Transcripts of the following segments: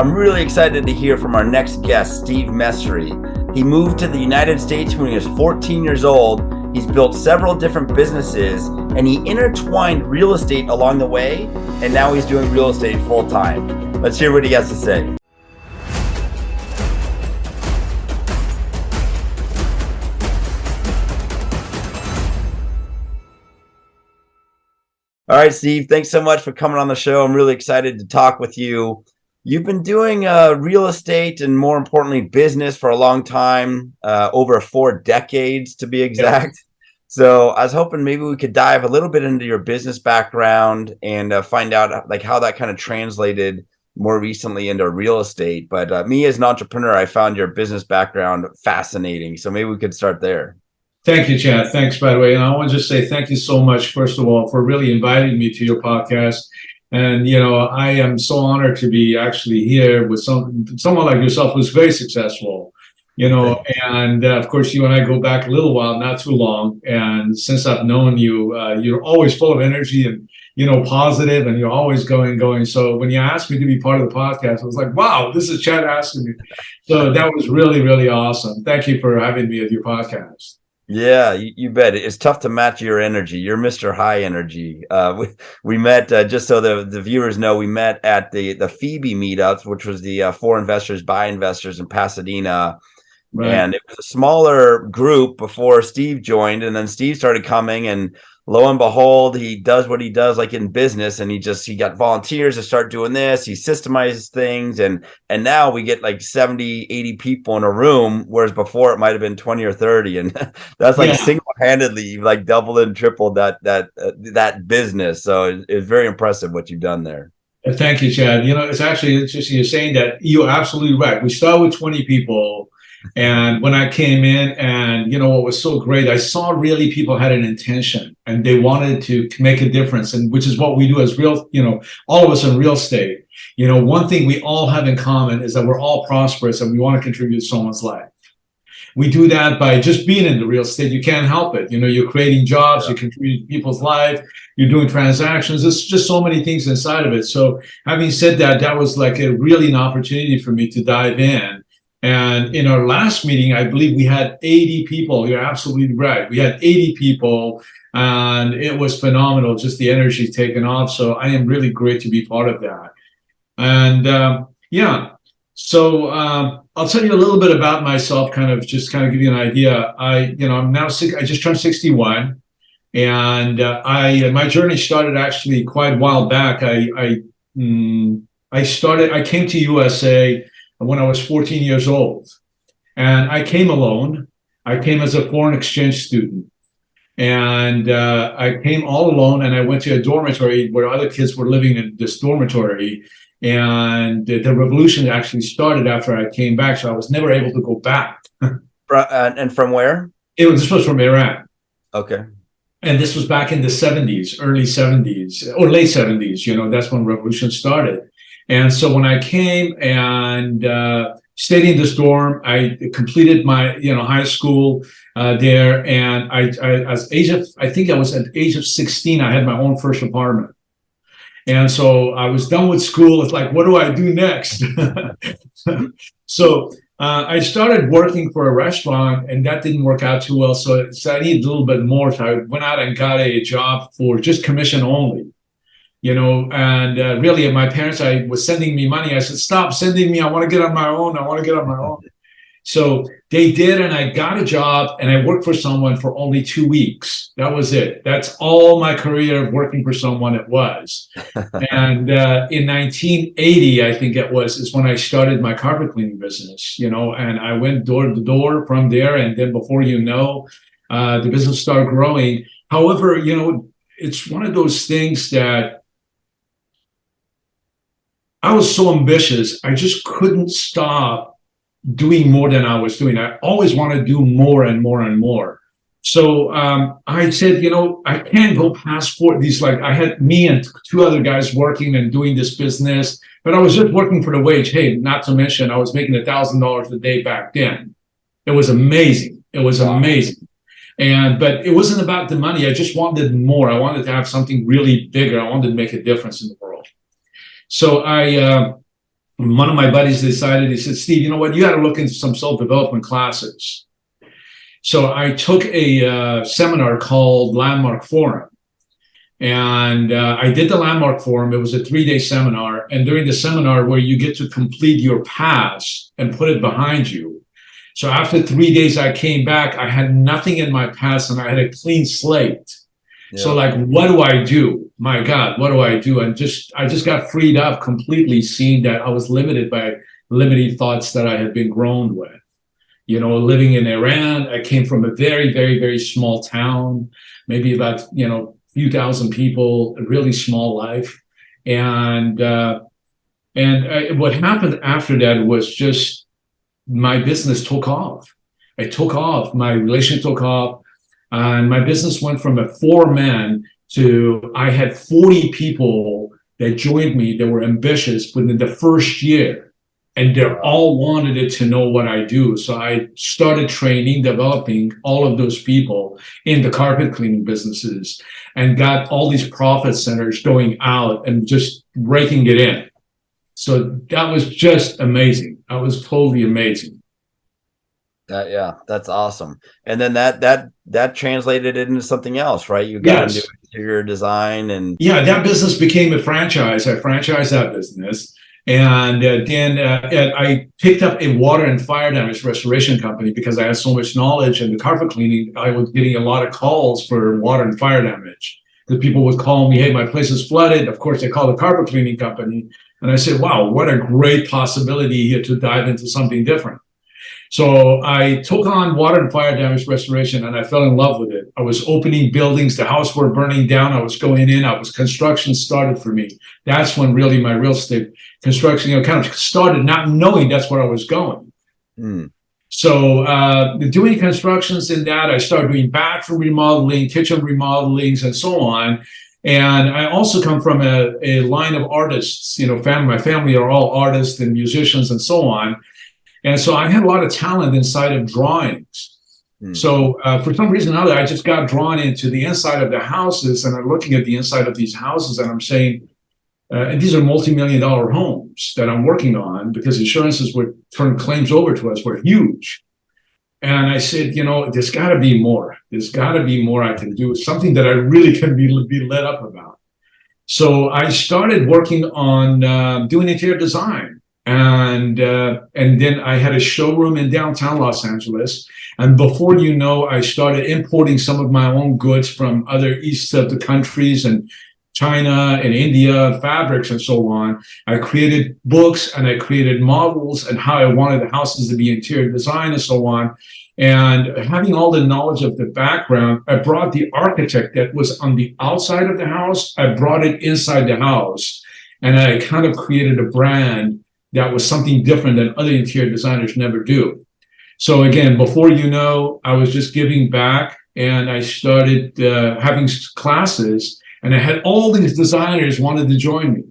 I'm really excited to hear from our next guest, Steve Messri. He moved to the United States when he was 14 years old. He's built several different businesses, and he intertwined real estate along the way, and now he's doing real estate full time. Let's hear what he has to say. All right, Steve, thanks so much for coming on the show. I'm really excited to talk with you. You've been doing real estate and, more importantly, business for a long time, over 4 decades to be exact. Yeah. So I was hoping maybe we could dive a little bit into your business background and find out like how that kind of translated more recently into real estate. But me as an entrepreneur, I found your business background fascinating. So maybe we could start there. Thank you, Chad. Thanks, by the way. And I want to just say thank you so much, first of all, for really inviting me to your podcast. And, you know, I am so honored to be actually here with someone like yourself who's very successful, you know, and of course, you and I go back a little while, not too long. And since I've known you, you're always full of energy and, you know, positive, and you're always going. So when you asked me to be part of the podcast, I was like, wow, this is Chad asking me. So that was really, really awesome. Thank you for having me at your podcast. Yeah, you bet. It's tough to match your energy. You're Mr. High Energy. We met, just so the viewers know, we met at the Phoebe meetups, which was the For Investors by Investors in Pasadena. Right. And it was a smaller group before Steve joined, and then Steve started coming, and lo and behold, he does what he does like in business, and he got volunteers to start doing this. He systemizes things, and now we get like 70, 80 people in a room, whereas before it might have been 20 or 30. And that's like single-handedly like doubled and tripled that business. So it's very impressive what you've done there. Thank you, Chad. You know, it's actually interesting you're saying that. You're absolutely right. We started with 20 people. And when I came in, and, you know, what was so great, I saw really people had an intention and they wanted to make a difference, and which is what we do as all of us in real estate. You know, one thing we all have in common is that we're all prosperous and we want to contribute to someone's life. We do that by just being in the real estate. You can't help it. You know, you're creating jobs, you're contributing to people's life, you're doing transactions. There's just so many things inside of it. So having said that, that was like really an opportunity for me to dive in. And in our last meeting, I believe we had 80 people. You're absolutely right. We had 80 people, and it was phenomenal, just the energy taken off. So I am really great to be part of that. And so I'll tell you a little bit about myself, kind of give you an idea. I just turned 61, and my journey started actually quite a while back. I came to USA when I was 14 years old. And I came alone. I came as a foreign exchange student. And I came all alone, and I went to a dormitory where other kids were living in this dormitory. And the revolution actually started after I came back, so I was never able to go back. And from where? This was from Iran. Okay. And this was back in the 70s, early 70s, or late 70s. You know, that's when revolution started. And so when I came and stayed in this dorm, I completed my high school there, and I think I was at the age of 16, I had my own first apartment. And so I was done with school. It's like, what do I do next? So I started working for a restaurant, and that didn't work out too well. So I needed a little bit more. So I went out and got a job for just commission only. You know, and really, my parents, was sending me money. I said, stop sending me. I want to get on my own. So they did, and I got a job, and I worked for someone for only 2 weeks. That was it. That's all my career of working for someone it was. And in 1980, I think it was, is when I started my carpet cleaning business, you know, and I went door to door from there. And then before you know, the business started growing. However, you know, it's one of those things that I was so ambitious, I just couldn't stop doing more than I was doing. I always want to do more and more and more. So I said, you know, I can't go past these. Like, I had me and 2 other guys working and doing this business, but I was just working for the wage. Hey, not to mention, I was making $1,000 a day back then. It was amazing. Amazing. But it wasn't about the money. I just wanted more. I wanted to have something really bigger. I wanted to make a difference in the world. So I one of my buddies decided, he said, Steve, you know what, you got to look into some self-development classes. So I took a seminar called Landmark Forum. And I did the Landmark Forum. It was a 3-day seminar. And during the seminar, where you get to complete your past and put it behind you. So after 3 days, I came back. I had nothing in my past, and I had a clean slate. Yeah. So like, what do I do? My God, what do I do? And I just got freed up completely, seeing that I was limited by limiting thoughts that I had been grown with. You know, living in Iran, I came from a very, very, very small town, maybe about, few thousand people, a really small life. And what happened after that was just my business took off. It took off. My relationship took off. And my business went from a 4-man to I had 40 people that joined me that were ambitious within the first year. And they all wanted it to know what I do. So I started training, developing all of those people in the carpet cleaning businesses, and got all these profit centers going out and just raking it in. So that was just amazing. That was totally amazing. Yeah, that's awesome. And then that translated into something else, right? You got into interior design, and that business became a franchise. I franchised that business. And then I picked up a water and fire damage restoration company because I had so much knowledge in the carpet cleaning. I was getting a lot of calls for water and fire damage. The people would call me, hey, my place is flooded. Of course, they call the carpet cleaning company. And I said, wow, what a great possibility here to dive into something different. So I took on water and fire damage restoration, and I fell in love with it. I was opening buildings. The house were burning down. I was going in. Construction started for me. That's when really my real estate construction, kind of started, not knowing that's where I was going. So doing constructions in that, I started doing bathroom remodeling, kitchen remodelings, and so on. And I also come from a line of artists. My family are all artists and musicians and so on. And so I had a lot of talent inside of drawings. So for some reason or other, I just got drawn into the inside of the houses, and I'm looking at the inside of these houses, and I'm saying, and these are multi-million-dollar homes that I'm working on, because insurances would turn claims over to us were huge. And I said, there's got to be more. There's got to be more I can do, something that I really can be lit up about. So I started working on doing interior design. And then I had a showroom in downtown Los Angeles. And before you know, I started importing some of my own goods from other east of the countries, and China and India, fabrics and so on. I created books, and I created models and how I wanted the houses to be interior design and so on. And having all the knowledge of the background, I brought the architect that was on the outside of the house, I brought it inside the house. And I kind of created a brand that was something different than other interior designers never do. So again, before you know, I was just giving back, and I started having classes, and I had all these designers wanted to join me.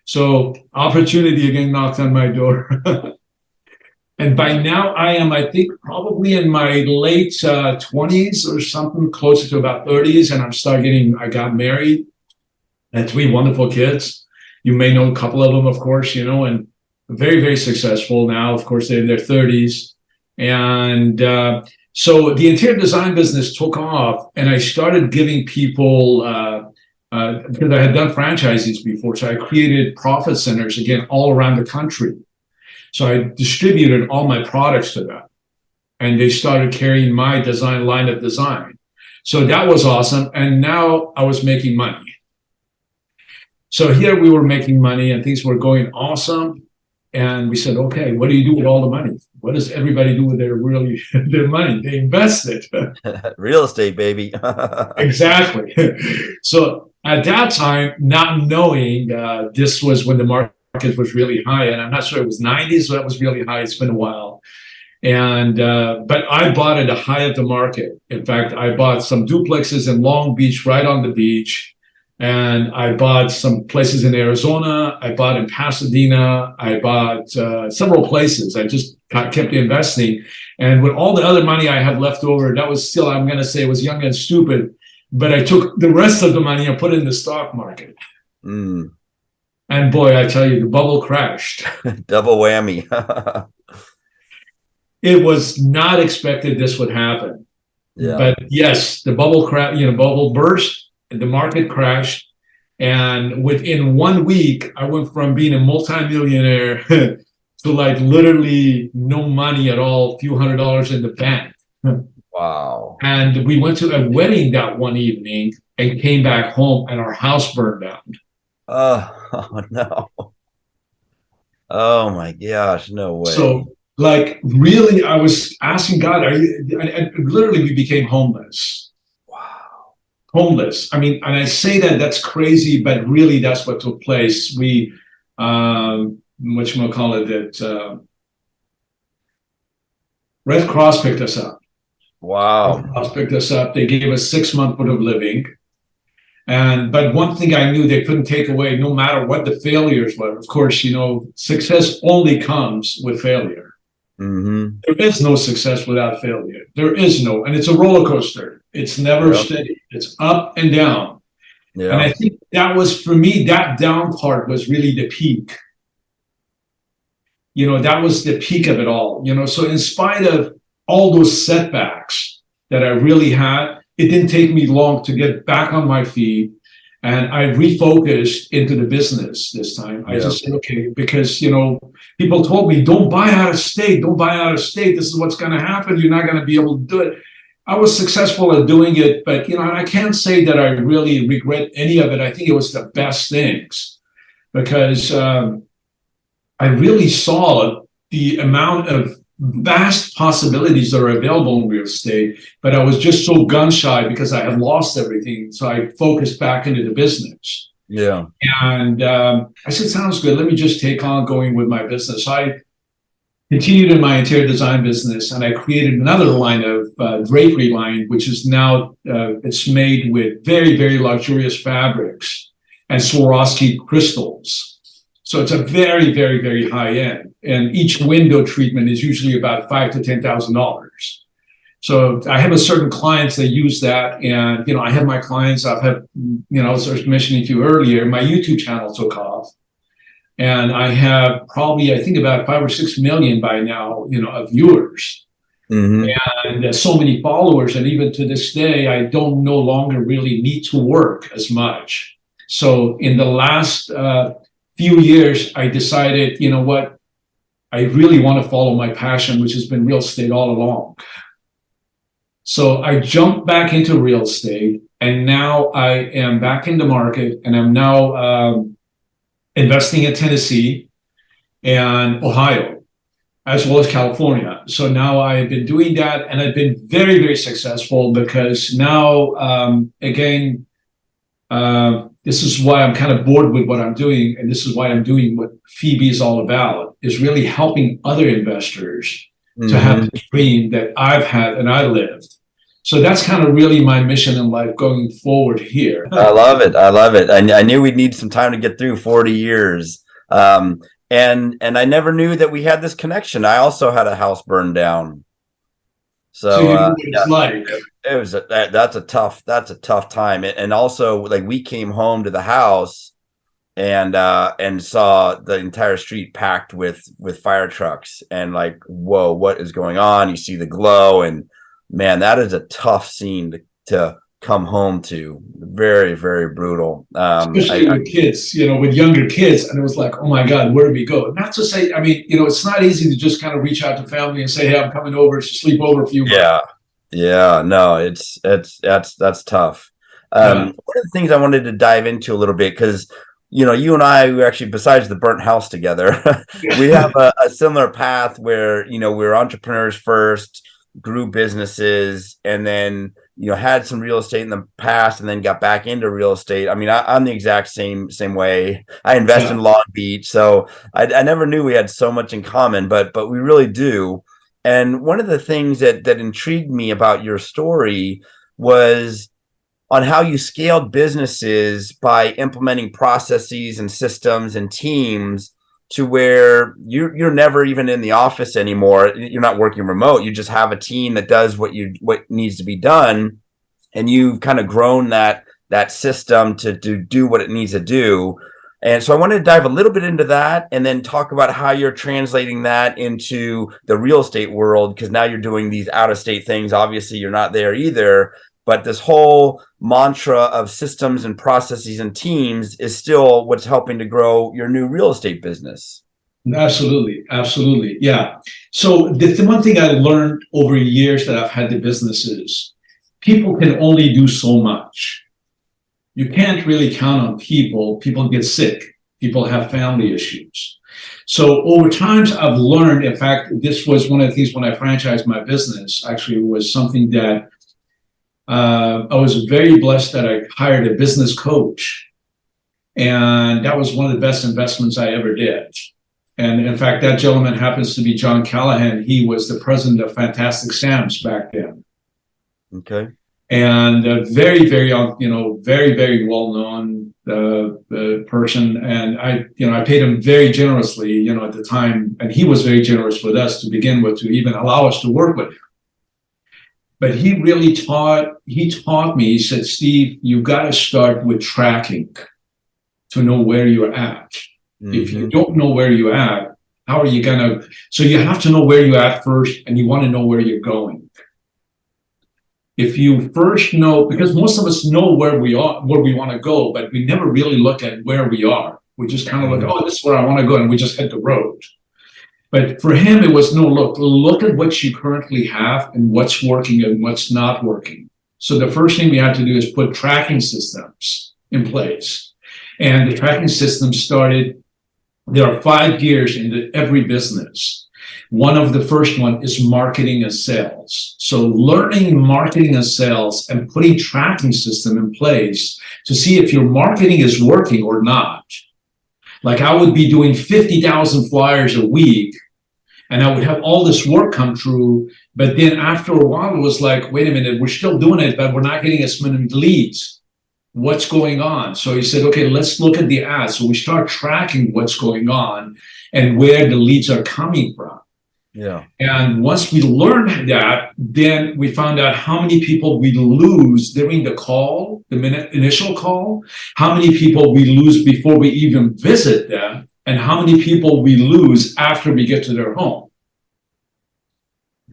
So opportunity again knocked on my door. And by now I think, probably in my late 20s or something, closer to about 30s, and I got married, and 3 wonderful kids. You may know a couple of them, of course, and very, very successful now. Of course, they're in their 30s. And so the interior design business took off, and I started giving people, because I had done franchises before, so I created profit centers, again, all around the country. So I distributed all my products to them, and they started carrying my design line of design. So that was awesome. And now I was making money. So here we were making money, and things were going awesome. And we said, okay, what do you do with all the money? What does everybody do with their money? They invest it. Real estate, baby. Exactly. So at that time, not knowing this was when the market was really high, and I'm not sure it was 90s, so that was really high. It's been a while. And but I bought at the high of the market. In fact, I bought some duplexes in Long Beach, right on the beach. And I bought some places in Arizona. I bought in Pasadena. I bought several places. I just kept investing. And with all the other money I had left over, that was still, I'm going to say, it was young and stupid. But I took the rest of the money and put it in the stock market. And boy, I tell you, the bubble crashed. Double whammy. It was not expected this would happen. Yeah. But yes, the bubble burst, the market crashed. And within 1 week, I went from being a multimillionaire to like literally no money at all, a few $100s in the bank. Wow. And we went to a wedding that one evening and came back home and our house burned down. Oh, no. Oh my gosh, no way. So, like, really, I was asking God, are you, and literally, we became homeless. Wow. Homeless. I mean, and I say that that's crazy, but really, that's what took place. We, whatchamacallit, that Red Cross picked us up. Red Wow. Cross picked us up. They gave us 6 months worth of living. But one thing I knew they couldn't take away, no matter what the failures were. Of course, success only comes with failure. Mm-hmm. There is no success without failure. There is no, and it's a roller coaster. It's never steady. It's up and down. Yeah. And I think that was, for me, that down part was really the peak. That was the peak of it all. So in spite of all those setbacks that I really had, it didn't take me long to get back on my feet. And I refocused into the business this time. I just said, okay, because, people told me, don't buy out of state. Don't buy out of state. This is what's going to happen. You're not going to be able to do it. I was successful at doing it, but, and I can't say that I really regret any of it. I think it was the best things because I really saw the amount of vast possibilities that are available in real estate, but I was just so gun shy because I had lost everything. So I focused back into the business. Yeah. And I said, sounds good. Let me just take on going with my business. I continued in my interior design business and I created another line of drapery line, which is now, it's made with very, very luxurious fabrics and Swarovski crystals. So it's a very, very, very high end. And each window treatment is usually about $5,000 to $10,000. So I have a certain clients that use that. And, I have my clients, I've had, as I was mentioning to you earlier, my YouTube channel took off. And I have probably, I think about 5 or 6 million by now, of viewers. Mm-hmm. And so many followers. And even to this day, I don't no longer really need to work as much. So in the last, few years, I decided, you know what, I really want to follow my passion, which has been real estate all along. So I jumped back into real estate, and now I am back in the market, and I'm now investing in Tennessee and Ohio, as well as California. So now I've been doing that, and I've been very, very successful because now, again, this is why I'm kind of bored with what I'm doing, and this is why I'm doing what Phoebe is all about, is really helping other investors to have the dream that I've had and I lived. So that's kind of really my mission in life going forward here. I love it. I love it. I knew we'd need some time to get through 40 years. And I never knew that we had this connection. I also had a house burned down. So you know what it's like. It was that's a tough time. And also, like, we came home to the house and saw the entire street packed with fire trucks, and like, whoa, what is going on? You see the glow, and man, that is a tough scene to come home to. Very, very brutal. Especially with kids, with younger kids. And it was like, oh my God, where do we go? Not to say, I mean, it's not easy to just kind of reach out to family and say, hey, I'm coming over to sleep over a few months. Yeah, no, that's tough. One of the things I wanted to dive into a little bit, because you and I, we actually, besides the burnt house together, we have a similar path where we're entrepreneurs first, grew businesses, and then had some real estate in the past, and then got back into real estate. I mean, I'm the exact same way. I invest in Long Beach, so I never knew we had so much in common, but we really do. And one of the things that intrigued me about your story was on how you scaled businesses by implementing processes and systems and teams to where you're never even in the office anymore. You're not working remote. You just have a team that does what needs to be done. And you've kind of grown that system to do what it needs to do. And so I wanted to dive a little bit into that and then talk about how you're translating that into the real estate world, because now you're doing these out of state things. Obviously, you're not there either. But this whole mantra of systems and processes and teams is still what's helping to grow your new real estate business. Absolutely. Absolutely. Yeah. So the one thing I learned over years that I've had the business is people can only do so much. You can't really count on people. People get sick. People have family issues. So over times I've learned, in fact, this was one of the things when I franchised my business, actually, was something that I was very blessed that I hired a business coach. And that was one of the best investments I ever did. And in fact, that gentleman happens to be John Callahan. He was the president of Fantastic Sam's back then. Okay. And very, very, very, very well-known person. And I paid him very generously, at the time. And he was very generous with us to begin with, to even allow us to work with him. But he really taught me, he said, Steve, you got to start with tracking to know where you're at. Mm-hmm. If you don't know where you're at, how are you going to? So you have to know where you're at first, and you want to know where you're going. If you first know, because most of us know where we are, where we want to go, but we never really look at where we are. We just kind of look, oh, this is where I want to go, and we just hit the road. But for him, it was no, look at what you currently have and what's working and what's not working. So the first thing we had to do is put tracking systems in place. And the tracking system started, there are 5 gears into every business. One of the first one is marketing and sales. So learning marketing and sales and putting tracking system in place to see if your marketing is working or not. Like I would be doing 50,000 flyers a week and I would have all this work come through. But then after a while, it was like, wait a minute, we're still doing it, but we're not getting as many leads. What's going on? So he said, okay, let's look at the ads. So we start tracking what's going on and where the leads are coming from. Yeah. And once we learned that, then we found out how many people we lose during the call, the initial call, how many people we lose before we even visit them, and how many people we lose after we get to their home.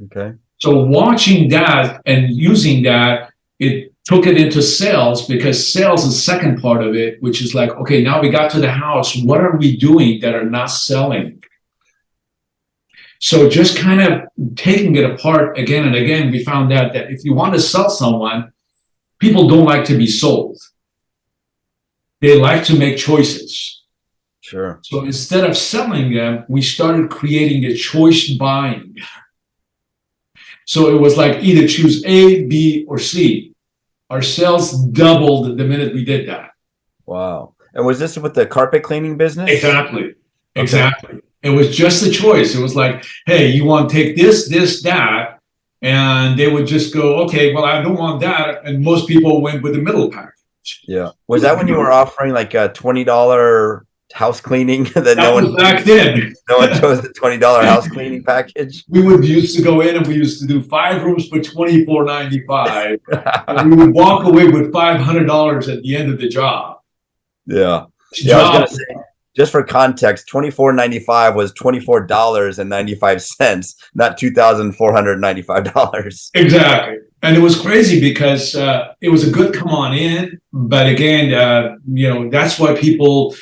Okay. So watching that and using that, it took it into sales, because sales is the second part of it, which is like, okay, now we got to the house. What are we doing that are not selling? So just kind of taking it apart again and again, we found out that if you want to sell someone, people don't like to be sold. They like to make choices. Sure. So instead of selling them, we started creating a choice buying. So it was like either choose A, B, or C. Our sales doubled the minute we did that. Wow. And was this with the carpet cleaning business? Exactly. Okay. Exactly. It was just a choice. It was like, hey, you want to take this, this, that. And they would just go, okay, well, I don't want that. And most people went with the middle package. Yeah. Was that when you were offering like a $20 house cleaning that no one back then? No one chose the $20 house cleaning package. We would used to go in and we used to do 5 rooms for $24.95. And we would walk away with $500 at the end of the job. Yeah. Yeah, I was gonna say, just for context, $24.95 was $24.95, not $2,495. Exactly. And it was crazy because it was a good come on in. But again, that's why people,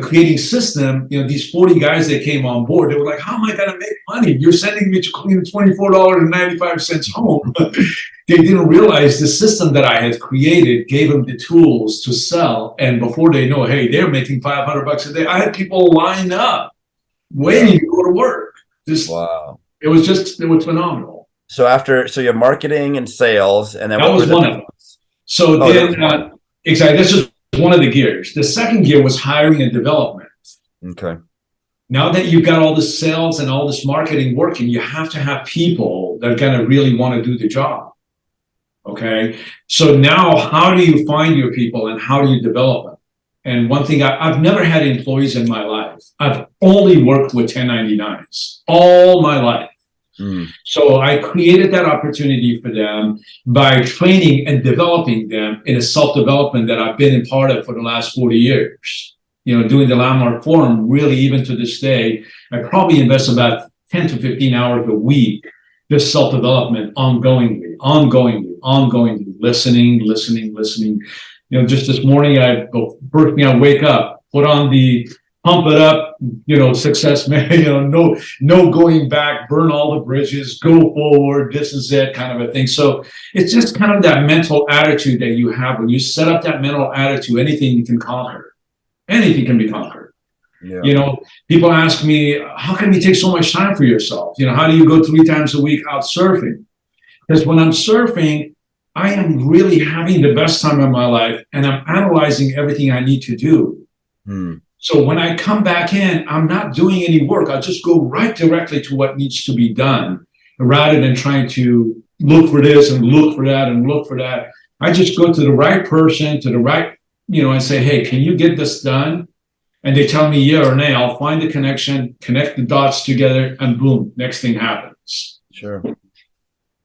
creating system, these 40 guys that came on board, they were like, how am I going to make money? You're sending me to clean $24.95 home. They didn't realize the system that I had created gave them the tools to sell. And before they know, hey, they're making $500 a day. I had people lined up waiting to go to work. Wow. It was phenomenal. So you have marketing and sales, and then that was one of them. So exactly, this is one of the gears. The second gear was hiring and development. Okay. Now that you've got all the sales and all this marketing working, you have to have people that are going to really want to do the job. Okay. So now how do you find your people and how do you develop them? And one thing, I've never had employees in my life. I've only worked with 1099s all my life. So I created that opportunity for them by training and developing them in a self-development that I've been a part of for the last 40 years. doing the landmark forum, really, even to this day, I probably invest about 10 to 15 hours a week, just self-development, ongoingly, listening. Just this morning, first thing I wake up, put on the pump it up, success, man, no going back, burn all the bridges, go forward, this is it, kind of a thing. So it's just kind of that mental attitude that you have. When you set up that mental attitude, anything you can conquer. Anything can be conquered. Yeah. People ask me, how can you take so much time for yourself? How do you go 3 times a week out surfing? Because when I'm surfing, I am really having the best time of my life, and I'm analyzing everything I need to do. So when I come back in, I'm not doing any work. I'll just go right directly to what needs to be done, rather than trying to look for this and look for that and look for that. I just go to the right person, to the right, and say, hey, can you get this done? And they tell me yeah or nay. I'll find the connection, connect the dots together, and boom, next thing happens. Sure.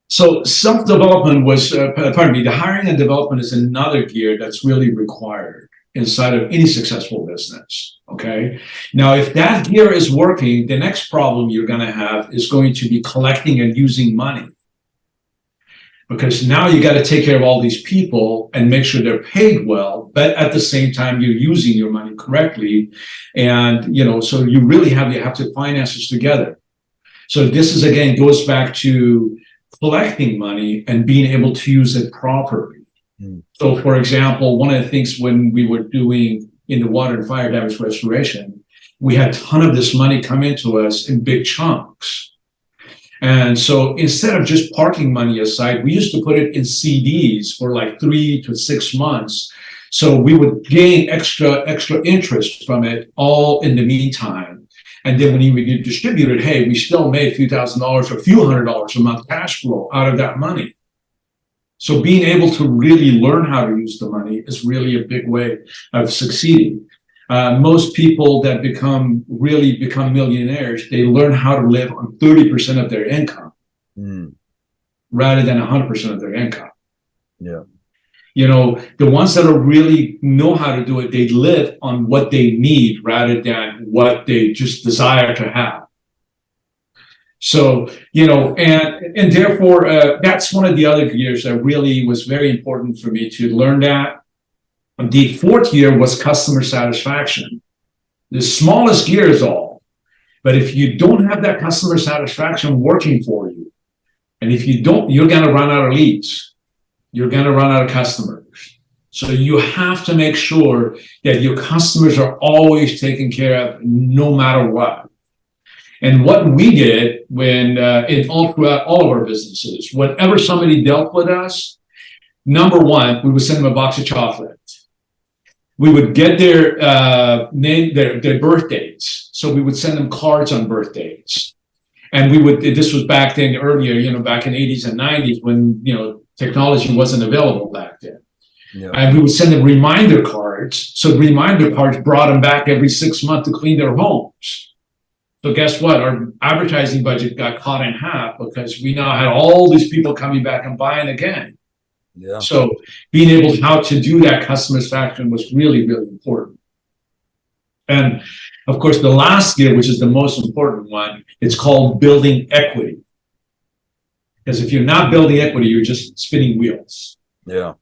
So self-development was, the hiring and development is another gear that's really required inside of any successful business, okay? Now, if that gear is working, the next problem you're gonna have is going to be collecting and using money. Because now you gotta take care of all these people and make sure they're paid well, but at the same time, you're using your money correctly. And, so you really have to finance this together. So this is, again, goes back to collecting money and being able to use it properly. So, for example, one of the things when we were doing in the water and fire damage restoration, we had a ton of this money come into us in big chunks. And so instead of just parking money aside, we used to put it in CDs for like 3 to 6 months. So we would gain extra interest from it all in the meantime. And then when you distribute it, hey, we still made a few $1,000s or a few $100s a month cash flow out of that money. So being able to really learn how to use the money is really a big way of succeeding. Most people that become millionaires, they learn how to live on 30% of their income rather than 100% of their income. Yeah. The ones that are really know how to do it, they live on what they need rather than what they just desire to have. So, and therefore, that's one of the other gears that really was very important for me to learn that. The fourth gear was customer satisfaction. The smallest gear is all. But if you don't have that customer satisfaction working for you, and if you don't, you're going to run out of leads. You're going to run out of customers. So you have to make sure that your customers are always taken care of no matter what. And what we did throughout all of our businesses, whenever somebody dealt with us, number one, we would send them a box of chocolate. We would get their their birthdays. So we would send them cards on birthdays. And this was back then earlier, back in the 80s and 90s when, technology wasn't available back then. Yeah. And we would send them reminder cards. So reminder cards brought them back every 6 months to clean their homes. So guess what? Our advertising budget got cut in half because we now had all these people coming back and buying again. Yeah. So being able how to do that customer satisfaction was really, really important. And of course, the last gear, which is the most important one, it's called building equity. Because if you're not building equity, you're just spinning wheels. Yeah.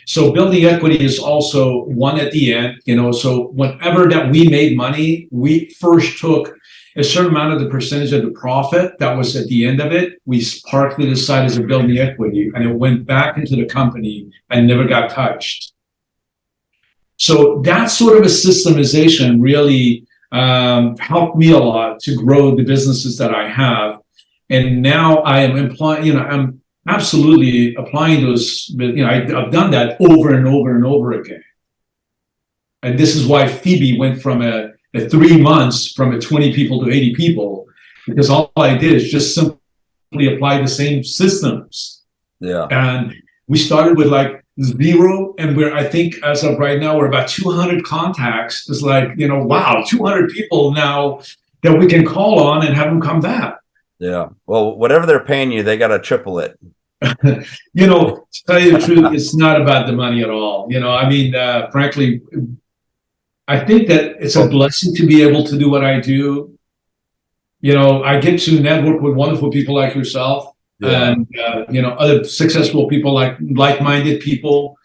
So building equity is also one at the end, so whenever that we made money, we first took a certain amount of the percentage of the profit that was at the end of it. We parked it aside as a building equity, and it went back into the company and never got touched. So that sort of a systemization really helped me a lot to grow the businesses that I have. And now I am I'm absolutely applying those, I've done that over and over and over again. And this is why Phoebe went from a 3 months from a 20 people to 80 people, because all I did is just simply apply the same systems. Yeah. And we started with like 0, and I think as of right now, we're about 200 contacts. It's like, wow, 200 people now that we can call on and have them come back. Yeah. Well, whatever they're paying you, they got to triple it. To tell you the truth, it's not about the money at all. Frankly, I think that it's a blessing to be able to do what I do. I get to network with wonderful people like yourself, Yeah. and other successful people, like-minded people.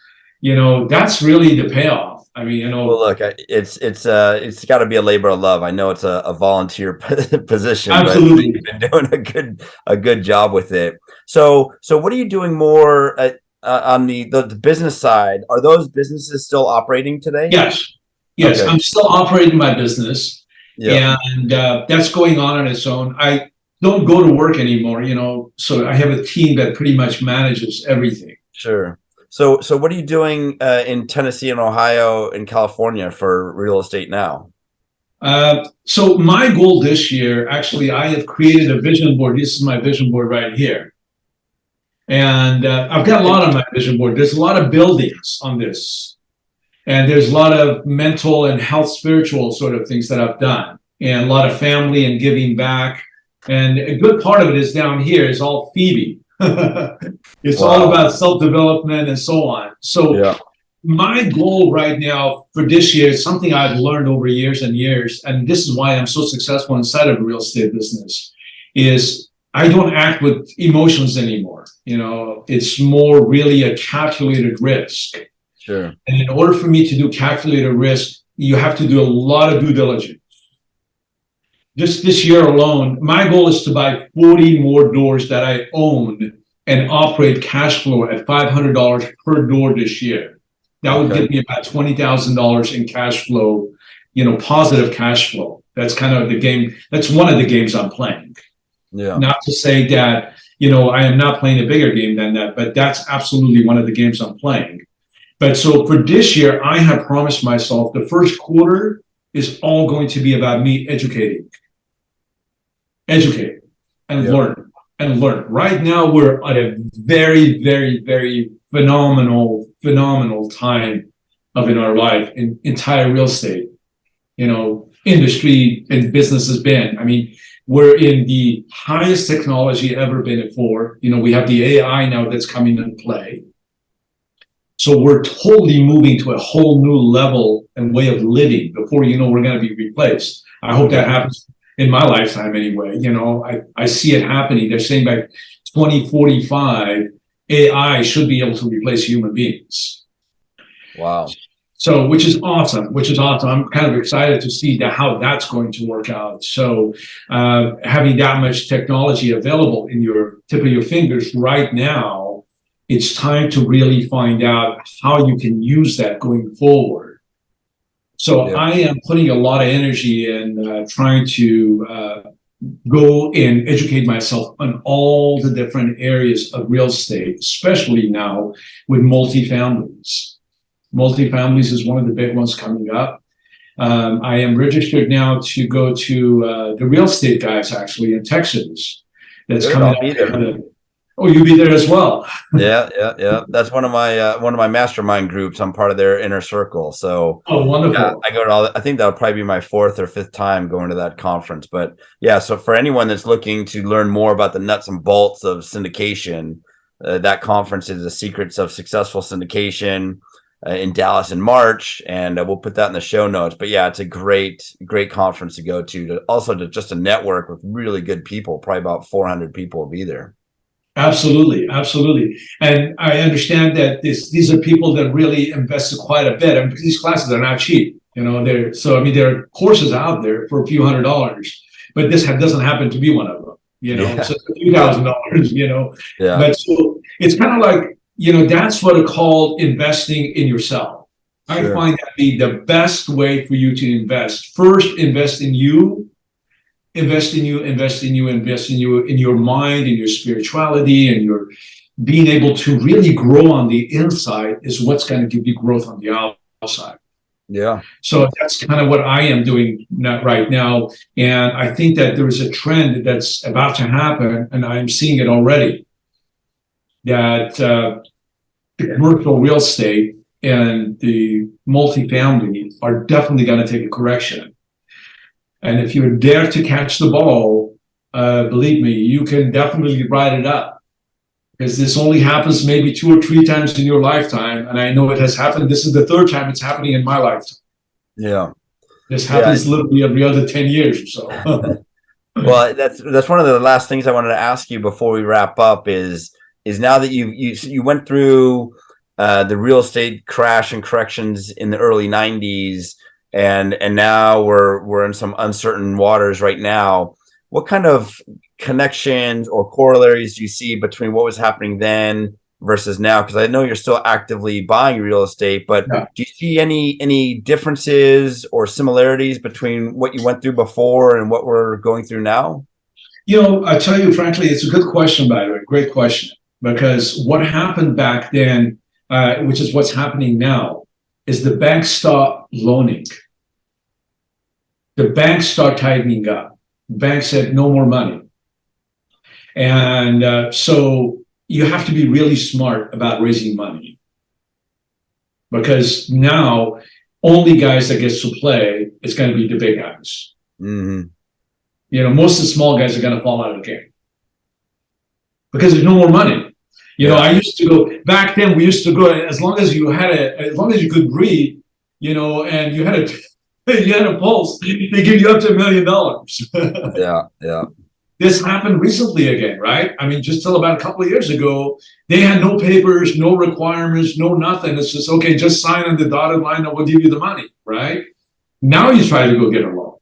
That's really the payoff. I mean, Well, look, it's got to be a labor of love. I know it's a volunteer position, but absolutely. you've been doing a good job with it. So what are you doing more on the business side? Are those businesses still operating today? Yes, yes. Okay. I'm still operating my business, Yeah. and that's going on its own. I don't go to work anymore, so I have a team that pretty much manages everything. Sure. So what are you doing in Tennessee and Ohio and California for real estate now? So my goal this year, actually, I have created a vision board. This is my vision board right here. And I've got a lot on my vision board. There's a lot of buildings on this. And there's a lot of mental and health, spiritual sort of things that I've done, and a lot of family and giving back. And a good part of it is down here is all Phoebe. It's all Wow. about self-development and so on. So Yeah. my goal right now for this year is something I've learned over years and years, and this is why I'm so successful inside of the real estate business, is I don't act with emotions anymore. It's more really a calculated risk. Sure. And in order for me to do calculated risk, you have to do a lot of due diligence. Just this year alone, my goal is to buy 40 more doors that I own and operate cash flow at $500 per door this year. That would Okay. give me about $20,000 in cash flow, positive cash flow. That's kind of the game. That's one of the games I'm playing. Yeah. Not to say that, I am not playing a bigger game than that, but that's absolutely one of the games I'm playing. But so for this year, I have promised myself the first quarter is all going to be about me educating and Yeah. learn. Right now, we're at a very, very, very phenomenal time in our life in entire real estate, industry and business has been. I mean, we're in the highest technology ever been before. We have the AI now that's coming into play. So we're totally moving to a whole new level and way of living before we're going to be replaced. I hope that happens in my lifetime anyway. I see it happening. They're saying by 2045, AI should be able to replace human beings. Wow. So, which is awesome. I'm kind of excited to see how that's going to work out. So, having that much technology available in your tip of your fingers right now, it's time to really find out how you can use that going forward. So I am putting a lot of energy in trying to go and educate myself on all the different areas of real estate, especially now with multifamilies. Multifamilies is one of the big ones coming up. I am registered now to go to the real estate guys actually in Texas. That's Good, coming I'll be there. up. Oh, you'll be there as well. Yeah. That's one of my mastermind groups. I'm part of their inner circle. So Oh, wonderful. I go to I think that'll probably be my fourth or fifth time going to that conference. But yeah, so for anyone that's looking to learn more about the nuts and bolts of syndication, that conference is the secrets of successful syndication in Dallas in March, and we'll put that in the show notes. But yeah, it's a great conference to go to also to just a network with really good people. Probably about 400 people will be there. Absolutely. And I understand that these are people that really invested quite a bit. I mean, these classes are not cheap. There are courses out there for a few $100s, but this doesn't happen to be one of them. So it's a few $1,000. Yeah. But so it's kind of like, that's what it's called investing in yourself. Sure. I find that be the best way for you to invest. First, invest in you. Invest in you, in your mind, in your spirituality, and your being able to really grow on the inside is what's going to give you growth on the outside. Yeah. So that's kind of what I am doing right now. And I think that there is a trend that's about to happen, and I'm seeing it already, that the commercial real estate and the multifamily are definitely going to take a correction. And if you dare to catch the ball, believe me, you can definitely ride it up, because this only happens maybe 2 or 3 times in your lifetime. And I know it has happened. This is the 3rd time it's happening in my lifetime. Yeah. This Yeah. happens literally every other 10 years or so. Well, that's one of the last things I wanted to ask you before we wrap up is now that you went through the real estate crash and corrections in the early 90s, and now we're in some uncertain waters right now. What kind of connections or corollaries do you see between what was happening then versus now? Because I know you're still actively buying real estate, but Yeah. do you see any differences or similarities between what you went through before and what we're going through now? I tell you frankly, it's a good question, by the way, great question. Because what happened back then, which is what's happening now, is the banks start loaning. The banks start tightening up. Banks said no more money. And so you have to be really smart about raising money, because now only guys that gets to play is going to be the big guys. Mm-hmm. Most of the small guys are going to fall out of the game because there's no more money. I used to go back then. We used to go as long as you could breathe, and you had a pulse. They give you up to $1 million. Yeah. This happened recently again, right? I mean, just till about a couple of years ago, they had no papers, no requirements, no nothing. It's just, okay, just sign on the dotted line and we'll give you the money, right? Now you try to go get a loan.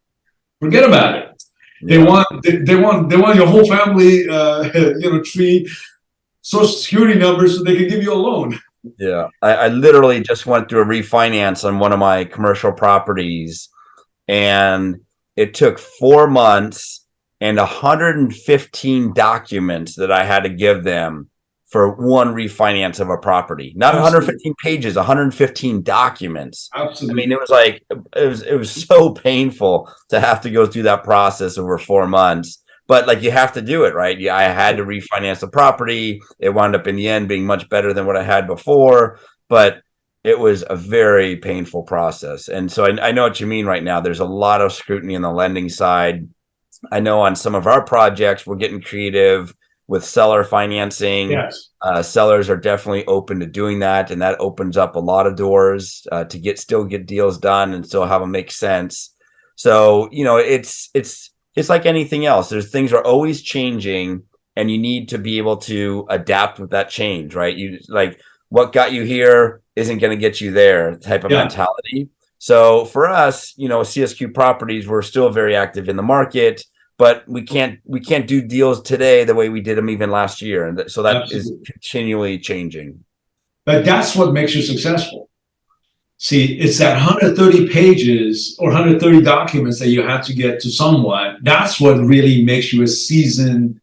Forget about it. They want your whole family, tree, social security number so they can give you a loan. Yeah. I literally just went through a refinance on one of my commercial properties, and it took 4 months and 115 documents that I had to give them for one refinance of a property. Not Absolutely. 115 pages, 115 documents. Absolutely. I mean, it was so painful to have to go through that process over 4 months. But like, you have to do it, right? Yeah, I had to refinance the property. It wound up in the end being much better than what I had before, but it was a very painful process. And so I know what you mean right now. There's a lot of scrutiny on the lending side. I know on some of our projects, we're getting creative with seller financing. Yes. Sellers are definitely open to doing that, and that opens up a lot of doors to still get deals done and still have them make sense. So it's like anything else. There's things are always changing, and you need to be able to adapt with that change, right? You like, what got you here isn't going to get you there type of mentality. So for us, CSQ Properties, we're still very active in the market, but we can't do deals today the way we did them even last year, and so that Absolutely. Is continually changing. But that's what makes you successful. See, it's that 130 pages or 130 documents that you have to get to someone. That's what really makes you a seasoned,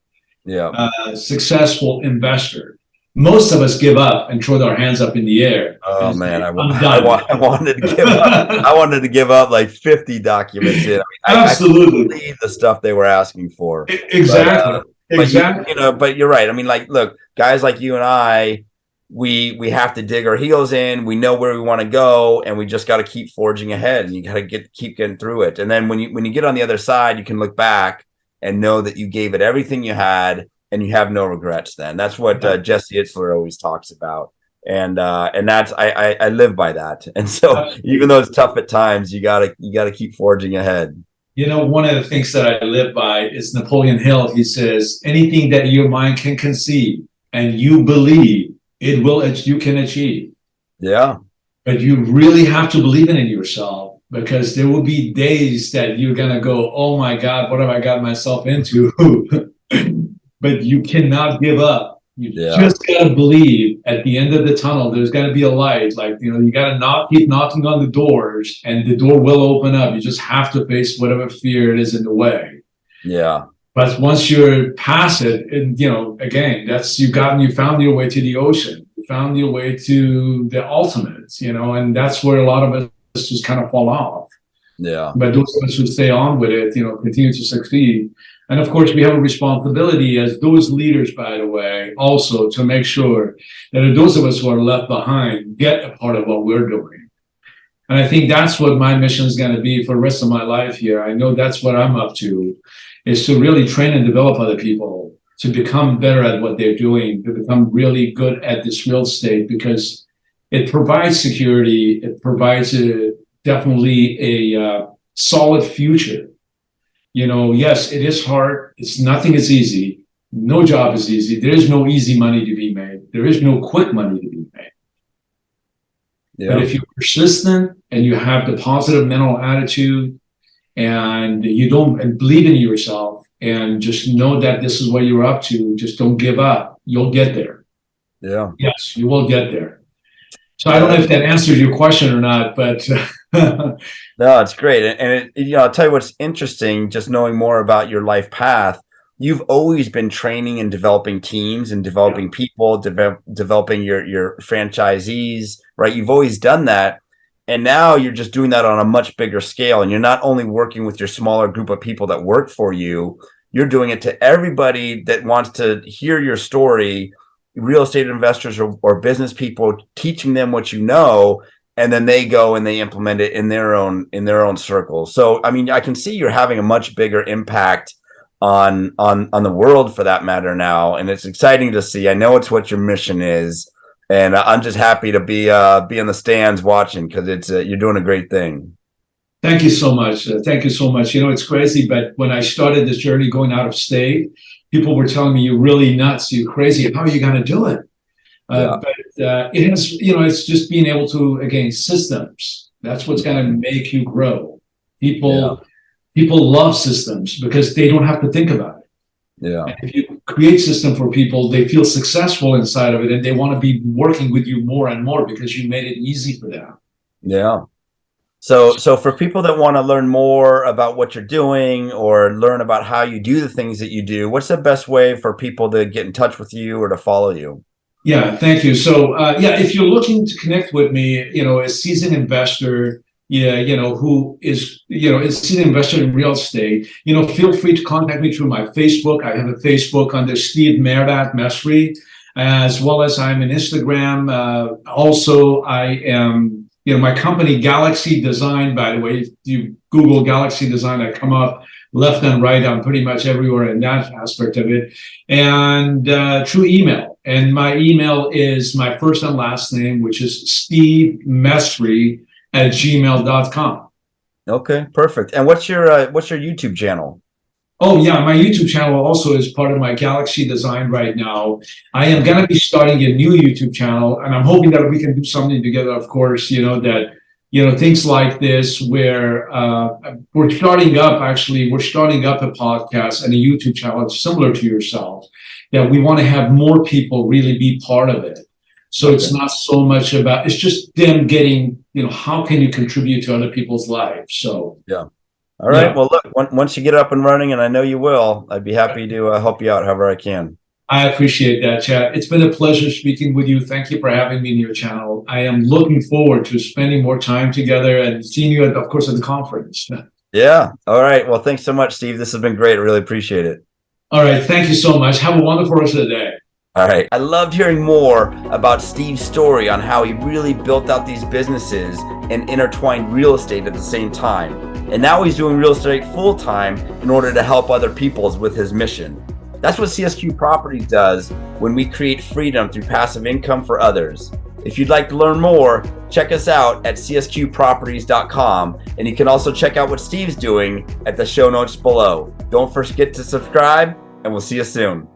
successful investor. Most of us give up and throw our hands up in the air. Oh man, I wanted to give up. I wanted to give up like 50 documents in. Absolutely, I couldn't believe the stuff they were asking for. Exactly, exactly. But you're right. I mean, like, look, guys like you and I, we have to dig our heels in. We know where we want to go, and we just got to keep forging ahead. And you got to keep getting through it. And then when you get on the other side, you can look back and know that you gave it everything you had, and you have no regrets. Then that's what Jesse Itzler always talks about, and that's I live by that. And so even though it's tough at times, you gotta keep forging ahead. One of the things that I live by is Napoleon Hill. He says, anything that your mind can conceive and you believe, you can achieve. Yeah. But you really have to believe in yourself, because there will be days that you're gonna go, oh my God, what have I got myself into? But you cannot give up. You just gotta believe at the end of the tunnel, there's gotta be a light. Like, you gotta keep knocking on the doors, and the door will open up. You just have to face whatever fear it is in the way. Yeah. But once you're past it, and again, you found your way to the ocean. You found your way to the ultimate, and that's where a lot of us just kind of fall off. Yeah. But those of us who stay on with it, continue to succeed. And of course, we have a responsibility as those leaders, by the way, also to make sure that those of us who are left behind get a part of what we're doing. And I think that's what my mission is going to be for the rest of my life here. I know that's what I'm up to, is to really train and develop other people to become better at what they're doing, to become really good at this real estate, because it provides security, it provides definitely a solid future. Yes, it is hard. Nothing is easy. No job is easy. There is no easy money to be made. There is no quick money to be made. But Yeah. if you're persistent and you have the positive mental attitude and you don't and believe in yourself and just know that this is what you're up to, just don't give up. You'll get there. Yeah. Yes, you will get there. So I don't know if that answers your question or not, but No, it's great. And I'll tell you what's interesting, just knowing more about your life path. You've always been training and developing teams and developing people, developing your franchisees, right? You've always done that. And now you're just doing that on a much bigger scale. And you're not only working with your smaller group of people that work for you, you're doing it to everybody that wants to hear your story, real estate investors or business people, teaching them what you know, and then they go and they implement it in their own circles. So I mean, I can see you're having a much bigger impact on the world for that matter now, and it's exciting to see. I know it's what your mission is, and I'm just happy to be in the stands watching, because it's you're doing a great thing. thank you so much. Thank you so much. It's crazy, but when I started this journey going out of state, people were telling me, "You're really nuts. You're crazy. How are you going to do it?" But it has, it's just being able to, again, systems. That's what's going to make you grow. People love systems because they don't have to think about it. Yeah. And if you create system for people, they feel successful inside of it, and they want to be working with you more and more because you made it easy for them. Yeah. So for people that want to learn more about what you're doing or learn about how you do the things that you do, what's the best way for people to get in touch with you or to follow you? Yeah, thank you. So, if you're looking to connect with me, a seasoned investor, who is, a seasoned investor in real estate, feel free to contact me through my Facebook. I have a Facebook under Steve Messri, as well as I'm on Instagram. Also, I am, my company Galaxy Design, by the way, if you Google Galaxy Design, I come up left and right. I'm pretty much everywhere in that aspect of it. And through email. And my email is my first and last name, which is stevemessri@gmail.com. Okay, perfect. And what's your YouTube channel? Oh, yeah, my YouTube channel also is part of my Galaxy Design right now. I am going to be starting a new YouTube channel, and I'm hoping that we can do something together, of course, things like this where we're starting up a podcast and a YouTube channel similar to yourself, that we want to have more people really be part of it. So It's not so much about, it's just them getting, how can you contribute to other people's lives? So, yeah. All right. Yeah. Well, look, once you get up and running, and I know you will, I'd be happy to help you out however I can. I appreciate that, Chad. It's been a pleasure speaking with you. Thank you for having me in your channel. I am looking forward to spending more time together and seeing you, of course, at the conference. Yeah. All right. Well, thanks so much, Steve. This has been great. I really appreciate it. All right. Thank you so much. Have a wonderful rest of the day. All right. I loved hearing more about Steve's story on how he really built out these businesses and intertwined real estate at the same time. And now he's doing real estate full time in order to help other people with his mission. That's what CSQ Properties does when we create freedom through passive income for others. If you'd like to learn more, check us out at csqproperties.com, and you can also check out what Steve's doing at the show notes below. Don't forget to subscribe, and we'll see you soon.